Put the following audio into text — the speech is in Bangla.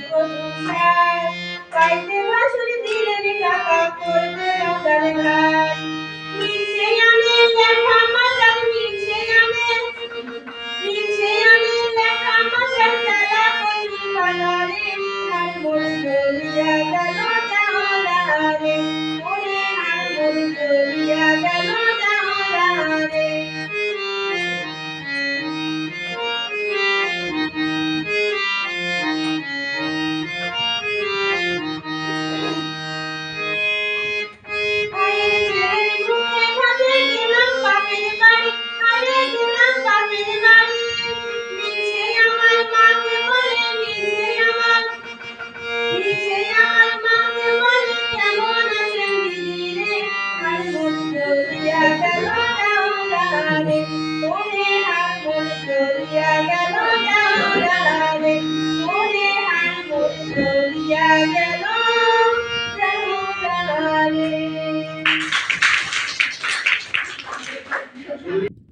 প্রতুষার পাইতে বাসুরি দিলেন কাকা করবে বাজারে ঘাট মিশে আনে লেখা মাজার মিশে আনে লেখা মাজার তালা করি বাজারে আর মন চলিয়া গেল জাহারে ওরে আর মন চলিয়া গেল জাহারে Thank you.